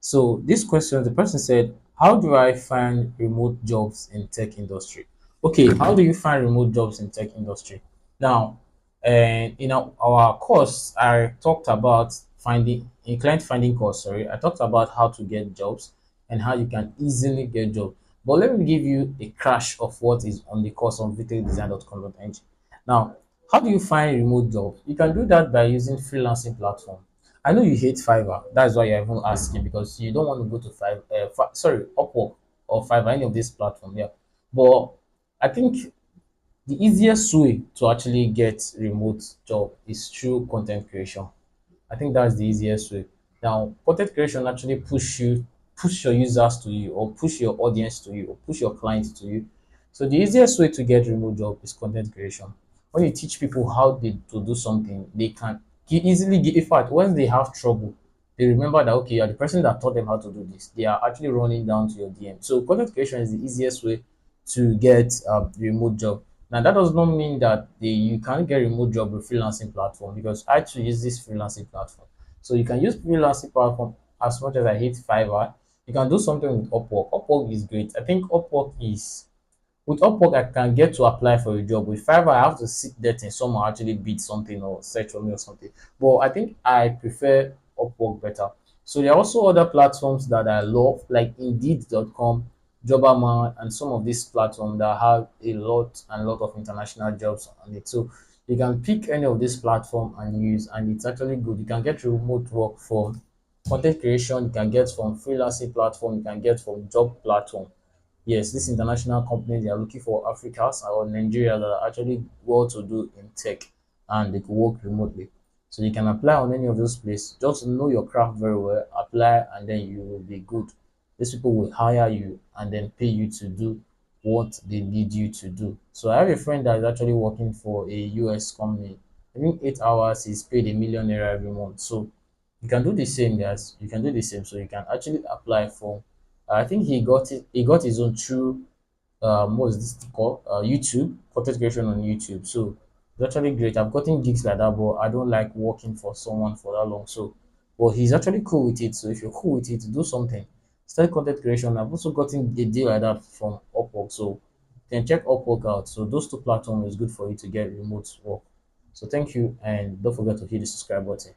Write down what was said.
So this question, the person said, "How do I find remote jobs in tech industry?" Okay, how do you find remote jobs in tech industry? Now, and in our course, I talked about finding in client finding course. Sorry, I talked about how to get jobs and how you can easily get jobs. But let me give you a crash of what is on the course on vtechdesign.com.ng. Now, how do you find remote jobs? You can do that by using freelancing platform. I know you hate Fiverr. That's why you're even asking because you don't want to go to Upwork or Fiverr, any of this platform. Yeah, but I think the easiest way to actually get remote job is through content creation. I think that's the easiest way. Now, content creation actually push your users to you, or push your audience to you, or push your clients to you. So the easiest way to get remote job is content creation. When you teach people how to do something, they can easily get. In fact, when they have trouble, they remember that okay, you're the person that taught them how to do this. They are actually running down to your DM. So content creation is the easiest way to get remote job. Now that does not mean that you can't get remote job with freelancing platform because I too use this freelancing platform. So you can use freelancing platform as much as I hate Fiverr. You can do something with Upwork. Upwork is great. I think Upwork is with Upwork I can get to apply for a job. With Fiverr I have to sit there till someone actually bid something or search for me or something. But I think I prefer Upwork better. So there are also other platforms that I love, like Indeed.com, Jobberman, and some of these platforms that have a lot of international jobs on it. So you can pick any of these platform and use, and it's actually good. You can get remote work from content creation, you can get from freelancing platform, you can get from job platform. Yes, this international companies they are looking for Africans or Nigeria that are actually well to do in tech and they could work remotely. So you can apply on any of those places. Just know your craft very well, apply, and then you will be good. These people will hire you and then pay you to do what they need you to do. So I have a friend that is actually working for a US company. I think 8 hours is paid a 1 million naira every month. So you can do the same, guys. You can do the same. So you can actually apply for. I think he got it. He got his own through what is this called? YouTube content creation on YouTube. So it's actually great. I've gotten gigs like that, but I don't like working for someone for that long. So, but he's actually cool with it. So if you're cool with it, do something. Start content creation. I've also gotten a deal like that from Upwork. So you can check Upwork out. So those two platforms is good for you to get remote work. So thank you, and don't forget to hit the subscribe button.